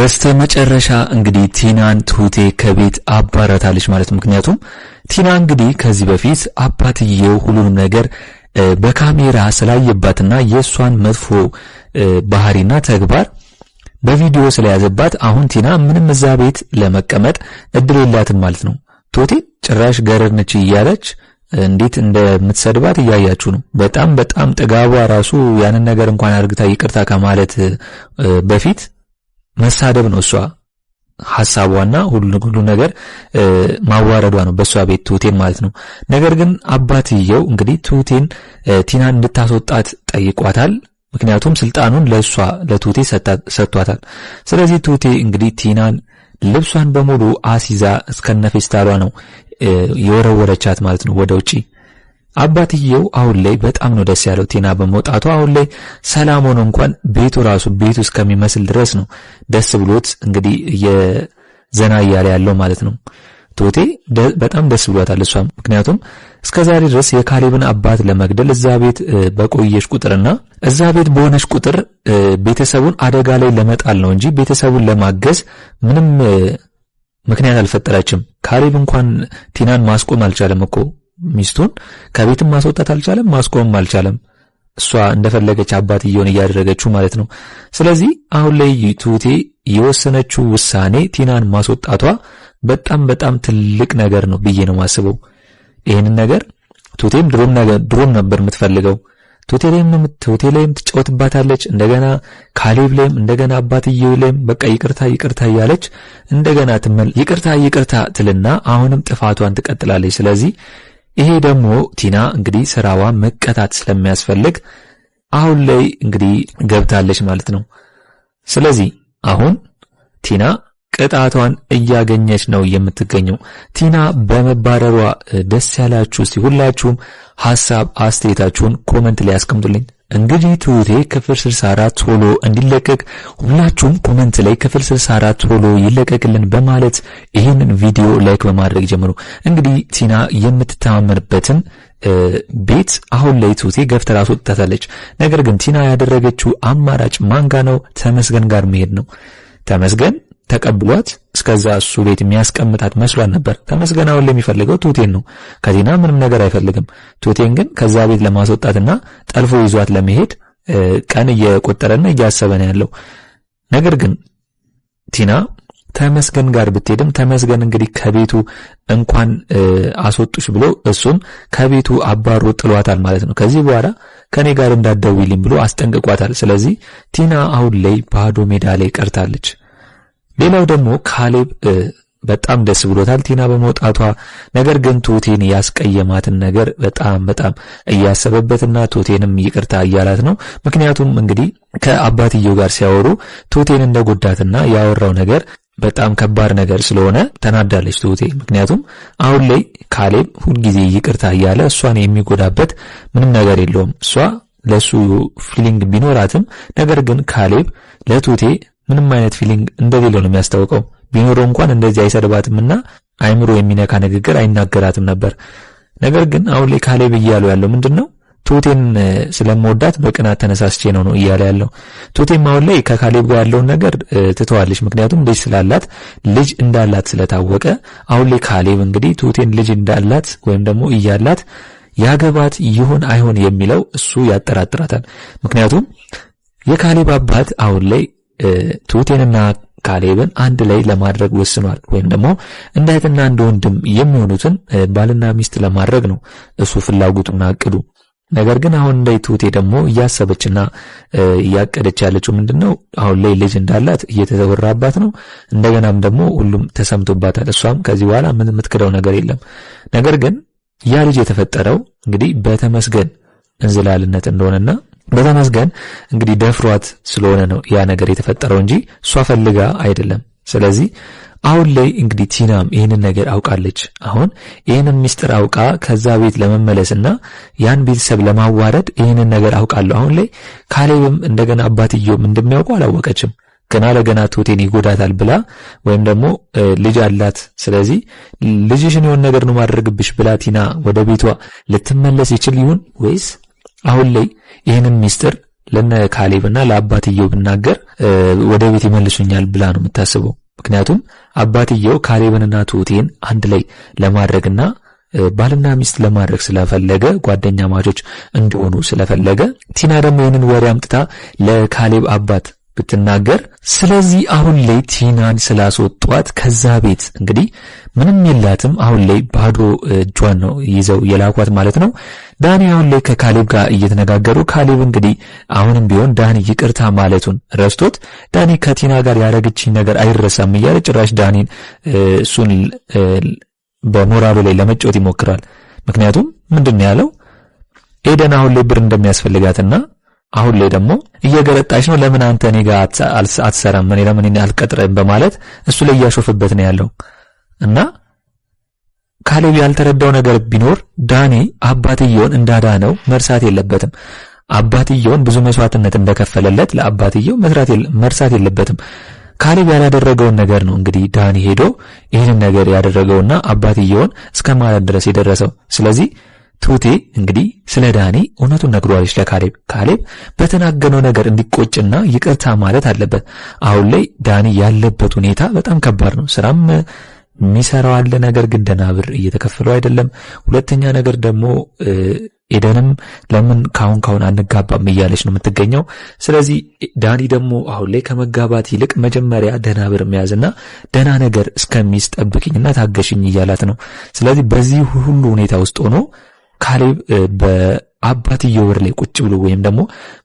በስተመጨረሻ እንግዲህ ቲናን ትሁቴ ከቤት አባራታለች ማለት ነው። ምክንያቱም ቲና እንግዲህ ከዚህ በፊት አባትየው ሁሉንም ነገር በካሜራ ስላየባትና የሷን መጥፎ ባህሪና ተግባር በቪዲዮ ስለያዘባት አሁን ቲና ምንም እዛ ቤት ለመቀመጥ እድል የላትም ማለት ነው። ትሁቴ ጭራሽ ገረድነች እያለች እንዴት እንደምትሰድባት እያያችሁ ነው። በጣም ጥጋቧ ራሱ ያንን ነገር እንኳን አርግታ ይቅርታ ከማለት በፊት መሳደብ ነው እሷ ሐሳቧና ሁሉ ነገር ማዋረዷ ነው በሷ ቤት ትሁቴን ማለት ነው። ነገር ግን አባትየው እንግዲህ ትሁቴን ቲናን እንድታስወጣት ጠይቋታል። ምክንያቱም ስልጣኑን ለሷ ለትሁቴ ሰጥቷታል። ስለዚህ ትሁቴ እንግዲህ ቲናን ልብሷን በሙሉ አሲዛ እስከነፌስታሏ ነው የወረወረቻት ማለት ነው ወደ ውጪ። አባትየው አሁን ላይ በጣም ነው ደስ ያለው ቲና በመውጣቷ። አሁን ላይ ሰላም ሆኖ እንኳን ቤቱ ራሱ ቤቱ እስከሚመስል ድረስ ነው ደስ ብሎት እንግዲህ የዘና እያለ ያለው ማለት ነው። ትሁቴ በጣም ደስ ብሏታል እሷም። ምክንያቱም እስከዛሬ ድረስ የካሌብን አባት ለመግደል እዛ ቤት በቆየሽ ቁጥርና እዛ ቤት በሆነሽ ቁጥር ቤተሰቡን አደጋ ላይ ለመጣል ነው እንጂ ቤተሰቡን ለማገዝ ምንም ምክንያት አልፈጠረችም። ካሌብ እንኳን ቲናን ማስቆም አልቻለም እኮ ሚስቱን ከቤትም ማስወጣት አልቻለም፣ ማስቆምም አልቻለም። እሷ እንደፈለገች አባትየውን እያደረገችው ማለት ነው። ስለዚህ አሁን ላይ ትሁቴ የወሰነችው ውሳኔ ቲናን ማስወጣቷ በጣም ትልቅ ነገር ነው ብዬ ነው ማስበው። ይሄንን ነገር ትሁቴም ድሮም ነበር የምትፈልገው። ትሁቴ ላይም ትጫወትባታለች፣ እንደገና ካሌብ ላይም እንደገና አባትየው ላይም በቃ ይቅርታ እያለች እንደገና ይቅርታ ትልና አሁንም ጥፋቷን ትቀጥላለች። ስለዚህ ይሄ ደግሞ ቲና እንግዲህ ስራዋ መቀጣት ስለሚያስፈልግ አሁን ላይ እንግዲህ ገብታለች ማለት ነው። ስለዚህ አሁን ቲና ቅጣቷን እያገኘች ነው የምትገኘው። ቲና በመባረሯ ደስ ያላችሁ እስቲ ሁላችሁም ሐሳብ አስተያየታችሁን ኮሜንት ላይ አስቀምጡልኝ። እንግዲህ ትሁቴ ክፍል 64 ቶሎ እንዲለቀቅ ሁላችሁም ኮሜንት ላይ ክፍል 64 ቶሎ ይለቀቅልን በማለት ይህንን ቪዲዮ ላይክ በማድረግ ጀምሩ። እንግዲህ ቲና የምትተማመንበትን ቤት አሁን ላይ ትሁቴ ገፍትራ አስወጥታታለች። ነገር ግን ቲና ያደረገችው አማራጭ ማንጋ ነው? ተመስገን ጋር መሄድ ነው። ተመስገን ተቀብሏት እስከዛ እሱ ቤት የሚያስቀምጣት መስሏን ነበር። ተመስገን አሁን ለሚፈልገው ትሁቴን ነው። ከቲና ምንም ነገር አይፈልግም። ትሁቴን ግን ከዛ ቤት ለማስወጣትና ጠልፎ ይዟት ለመሄድ ቀን እየቆጠረና እያሰበ ነው ያለው። ነገር ግን ቲና ተመስገን ጋር ብትሄድም ተመስገን እንግዲህ ከቤቱ እንኳን አስወጡሽ ብሎ እሱም ከቤቱ አባሮ ጥሏታል ማለት ነው። ከዚህ በኋላ ከኔ ጋር እንዳትደውይልኝ ብሎ አስጠንቅቋታል። ስለዚህ ቲና አሁን ላይ ባዶ ሜዳ ላይ ቀርታለች። ሌላው ደግሞ ካሌብ በጣም ደስ ብሎታል ቲና በመውጣቷ። ነገር ግን ትሁቴን ያስቀየማትን ነገር በጣም እያሰበበትና ትሁቴንም ይቅርታ እያላት ነው። ምክንያቱም እንግዲህ ከአባትየው ጋር ሲያወሩ ትሁቴን እንደጎዳትና ያወራው ነገር በጣም ከባድ ነገር ስለሆነ ተናዳለች ትሁቴ። ምክንያቱም አሁን ላይ ካሌብ ሁልጊዜ ይቅርታ እያለ እሷን የሚጎዳበት ምንም ነገር የለውም። እሷ ለሱ ፊሊንግ ቢኖራትም ነገር ግን ካሌብ ለትሁቴ ምንም አይነት ፊሊንግ እንደሌለው ነው የሚያስታውቀው። ቢኖረው እንኳን እንደዚህ አይሰድባትምና አይምሮ የሚነካ ንግግር አይናገራትም ነበር። ነገር ግን አሁን ላይ ካሌብ እያለው ያለው ምንድነው? ትሁቴን ስለምወዳት በቅናት ተነሳስቼ ነው እያለ ያለው። ትሁቴም አሁን ላይ ከካሌብ ጋር ያለውን ነገር ትተዋለች። ምክንያቱም ልጅ ስላላት ልጅ እንዳላት ስለታወቀ አሁን ላይ ካሌብ እንግዲህ ትሁቴን ልጅ እንዳላት ወይም ደግሞ እያላት ያገባት ይሆን አይሆን የሚለው እሱ ያጠራጥራታል። ምክንያቱም የካሌብ አባት አሁን ላይ ትሁቴንና ካሌብን አንድ ላይ ለማድረግ ወስኗል። ወይም ደግሞ እንደ እህትና እንደ ወንድም የሚሆኑትን ባልና ሚስት ለማድረግ ነው እሱ ፍላጎቱና እቅዱ። ነገር ግን አሁን ላይ ትሁቴ ደግሞ እያሰበችና እያቀደች ያለችው ምንድነው? አሁን ላይ ልጅ እንዳላት እየተወራባት ነው። እንደገናም ደግሞ ሁሉም ተሰምቶባታል። እሷም ከዚህ በኋላ ምን የምትክደው ነገር የለም። ነገር ግን ያ ልጅ የተፈጠረው እንግዲህ በተመስገን እንዝላልነት እንደሆነና በተመስገን እንግዲህ ደፍሯት ስለሆነ ነው ያ ነገር የተፈጠረው እንጂ እሷ ፈልጋ አይደለም። ስለዚህ አሁን ላይ እንግዲህ ቲናም ይሄንን ነገር አውቃለች። አሁን ይሄንን ሚስጥር አውቃ ከዛ ቤት ለመመለስና ያን ቤተሰብ ለማዋረድ ይሄንን ነገር አውቃለሁ። አሁን ላይ ካሌብም እንደገና አባትየውም እንደሚያውቁ አላወቀችም። ገና ትሁቴን ይጎዳታል ብላ ወይም ደግሞ ልጅ አላት፣ ስለዚህ ልጅሽን የሆነ ነገር ነው ማድረግብሽ ብላ ቲና ወደ ቤቷ ልትመለስ ይችል ይሁን ወይስ አሁን ላይ ይሄንን ሚስጥር ለነ ካሌብና ለአባትየው ብናገር ወደ ቤት ይመልሱኛል ብላ ነው የምታስበው። ምክንያቱም አባትየው ካሌብንና ትሁቴን አንድ ላይ ለማድረግና ባልና ሚስት ለማድረግ ስለፈለገ ጓደኛ ማቾች እንዲሆኑ ስለፈለገ ቲና ደግሞ ይህንን ወሬ አምጥታ ለካሌብ አባት ብትናገር ስለዚህ አሁን ላይ ቲናን ስላስወጧት ከዛ ቤት እንግዲህ ምንም የላትም። አሁን ላይ ባዶ እጇን ነው ይዘው የላኳት ማለት ነው። ዳኒ አሁን ላይ ከካሌብ ጋር እየተነጋገሩ ካሌብ እንግዲህ አሁንም ቢሆን ዳኒ ይቅርታ ማለቱን ረስቶት ዳኒ ከቲና ጋር ያረጋችኝ ነገር አይረሳም እያለ ጭራሽ ዳኒን እሱን በሞራሉ ላይ ለመጫወት ይሞክራል። ምክንያቱም ምንድነው ያለው ኤደን አሁን ላይ ብር እንደሚያስፈልጋትና አሁን ላይ ደግሞ እየገረጣች ነው ለምን አንተ እኔ ጋር አትሰራም እኔ ለምን እኔ አልቀጥረም በማለት እሱ ላይ ያሾፈበት ነው ያለው። እና ካሌብ ያልተረዳው ነገር ቢኖር ዳኒ አባትየውን እንዳዳነው መርሳት የለበትም። አባትየውን ብዙ መስዋዕትነት እንደከፈለለት ለአባትየው መርሳት የለበትም። ካሌብ ያላደረገውን ነገር ነው እንግዲህ ዳኒ ሄዶ ይሄንን ነገር ያደረገውና አባትየውን እስከማለት ድረስ የደረሰው። ስለዚህ ትሁቴ እንግዲህ ስለ ዳኒ እውነቱን ነግሯለች ለካሌብ። ካሌብ በተናገረው ነገር እንዲቆጭና ይቅርታ ማለት አለበት። አሁን ላይ ዳኒ ያለበት ሁኔታ በጣም ከባድ ነው። ስራም የሚሰራው አለ፣ ነገር ግን ደህና ብር እየተከፈለው አይደለም። ሁለተኛ ነገር ደግሞ ኤደንም ለምን ካሁን አንጋባም እያለች ነው የምትገኘው። ስለዚህ ዳኒ ደግሞ አሁን ላይ ከመጋባት ይልቅ መጀመሪያ ደህና ብር መያዝና ደህና ነገር እስከሚይዝ ጠብቂኝና ታገሽኝ እያላት ነው። ስለዚህ በዚህ ሁሉ ሁኔታ ውስጥ ሆኖ ካሌብ በአባትየው ብር ላይ ቁጭ ብሎ ወይም ደግሞ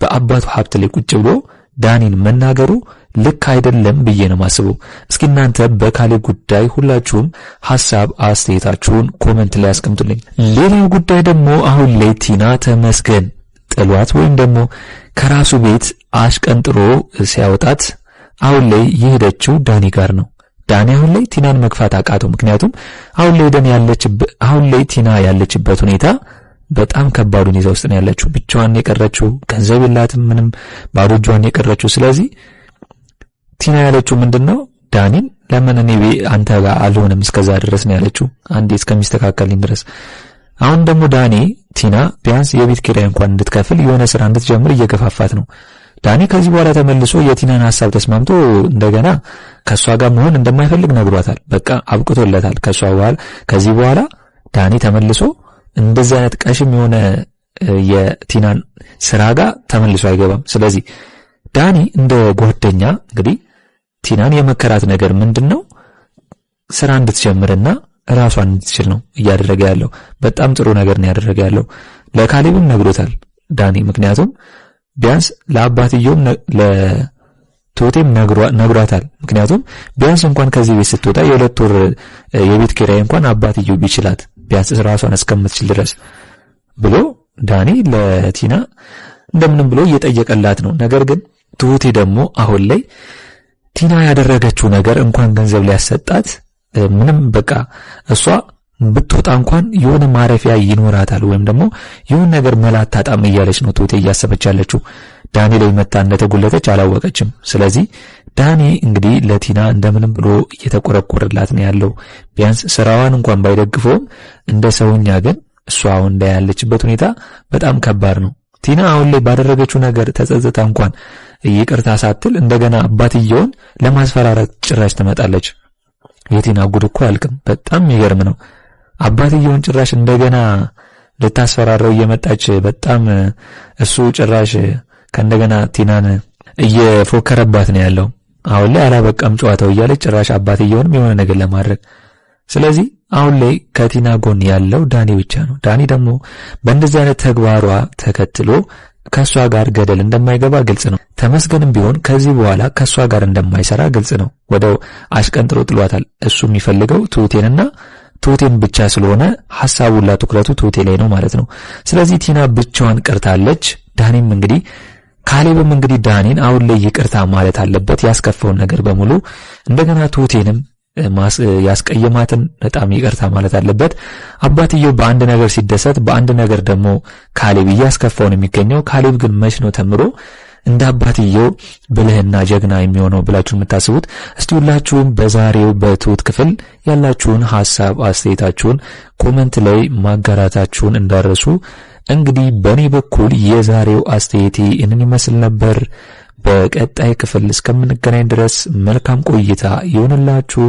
በአባቱ ሀብት ላይ ቁጭ ብሎ ዳኒን መናገሩ ልክ አይደለም ብዬ ነው ማስበው። እስኪ እናንተ በካሌብ ጉዳይ ሁላችሁም ሐሳብ አስተያየታችሁን ኮሜንት ላይ አስቀምጡልኝ። ሌላው ጉዳይ ደግሞ አሁን ላይ ቲና ተመስገን ጥሏት ወይም ደግሞ ከራሱ ቤት አሽቀንጥሮ ሲያወጣት አሁን ላይ የሄደችው ዳኒ ጋር ነው። ዳኒ አሁን ላይ ቲናን መግፋት አቃተው። ምክንያቱም አሁን ላይ ቲና ያለችበት ሁኔታ በጣም ከባድ ሁኔታ ውስጥ ነው ያለችው። ብቻዋን የቀረችው፣ ገንዘብ የላትም፣ ምንም ባዶ እጇን የቀረችው። ስለዚህ ቲና ያለችው ምንድነው ዳኒን ለምን እኔ አንተ ጋር አልሆንም እስከዛ ድረስ ነው ያለችው፣ አንዴ እስከሚስተካከልኝ ድረስ። አሁን ደግሞ ዳኒ ቲና ቢያንስ የቤት ኪራይ እንኳን እንድትከፍል የሆነ ስራ እንድትጀምር እየገፋፋት ነው። ዳኒ ከዚህ በኋላ ተመልሶ የቲናን ሐሳብ ተስማምቶ እንደገና ከሷ ጋር መሆን እንደማይፈልግ ነግሯታል። በቃ አብቅቶለታል። ከዚህ በኋላ ዳኒ ተመልሶ እንደዚህ አይነት ቀሽም የሆነ የቲናን ስራ ጋር ተመልሶ አይገባም። ስለዚህ ዳኒ እንደ ጓደኛ እንግዲህ ቲናን የመከራት ነገር ምንድነው ስራ እንድትጀምርና ራሷን እንድትችል ነው እያደረገ ያለው። በጣም ጥሩ ነገር ነው ያደረገ ያለው። ለካሌብም ነግሮታል ዳኒ። ምክንያቱም ቢያንስ ለአባትየውም ለትሁቴም ነግሯታል። ምክንያቱም ቢያንስ እንኳን ከዚህ ቤት ስትወጣ የሁለት ወር የቤት ኪራይ እንኳን አባትየው ቢችላት ቢያንስ ራሷን እስከምትችል ድረስ ብሎ ዳኒ ለቲና እንደምንም ብሎ እየጠየቀላት ነው። ነገር ግን ትሁቴ ደግሞ አሁን ላይ ቲና ያደረገችው ነገር እንኳን ገንዘብ ሊያሰጣት ምንም በቃ እሷ ብትወጣ እንኳን የሆነ ማረፊያ ይኖራታል ወይም ደግሞ የሆነ ነገር መላት ታጣም እያለች ነው ትሁቴ እያሰበች ያለችው። ዳኒ ላይ መጣ እንደተጎለተች አላወቀችም። ስለዚህ ዳኒ እንግዲህ ለቲና እንደምንም ብሎ እየተቆረቆረላት ነው ያለው። ቢያንስ ስራዋን እንኳን ባይደግፈውም እንደ ሰውኛ ግን እሷ አሁን ያለችበት ሁኔታ በጣም ከባድ ነው። ቲና አሁን ላይ ባደረገችው ነገር ተጸጽታ እንኳን ይቅርታ ሳትል እንደገና አባትየውን ለማስፈራራት ጭራሽ ትመጣለች። የቲና ጉድ እኮ አልቅም። በጣም የሚገርም ነው። አባትየውን ጭራሽ እንደገና ልታስፈራራው እየመጣች በጣም እሱ ጭራሽ ከእንደገና ቲናን እየፎከረባት ነው ያለው። አሁን ላይ አላበቃም ጨዋታው እያለች ጭራሽ አባትየውንም የሆነ ነገር ለማድረግ። ስለዚህ አሁን ላይ ከቲና ጎን ያለው ዳኒ ብቻ ነው። ዳኒ ደግሞ በእንደዚህ አይነት ተግባሯ ተከትሎ ከሷ ጋር ገደል እንደማይገባ ግልጽ ነው። ተመስገንም ቢሆን ከዚህ በኋላ ከሷ ጋር እንደማይሰራ ግልጽ ነው። ወደው አሽቀንጥሮ ጥሏታል። እሱ የሚፈልገው ትሁቴን ብቻ ስለሆነ ሐሳቡላ ትኩረቱ ትሁቴ ላይ ነው ማለት ነው። ስለዚህ ቲና ብቻዋን ቀርታለች። ዳኒም እንግዲህ ካሌብም እንግዲህ ዳኒን አሁን ላይ ይቅርታ ማለት አለበት ያስከፈውን ነገር በሙሉ። እንደገና ትሁቴንም ያስቀየማትን በጣም ይቅርታ ማለት አለበት። አባትየው በአንድ ነገር ሲደሰት፣ በአንድ ነገር ደግሞ ካሌብ ያስከፋውን የሚገኘው። ካሌብ ግን መች ነው ተምሮ እንደ አባትየው ብልህና ጀግና የሚሆነው ብላችሁ የምታስቡት? እስቲ ሁላችሁም በዛሬው በትሁት ክፍል ያላችሁን ሐሳብ አስተያየታችሁን ኮሜንት ላይ ማጋራታችሁን እንዳረሱ። እንግዲህ በኔ በኩል የዛሬው አስተያየቴ እንን ይመስል ነበር። በቀጣይ ክፍል እስከምንገናኝ ድረስ መልካም ቆይታ ይሁንላችሁ።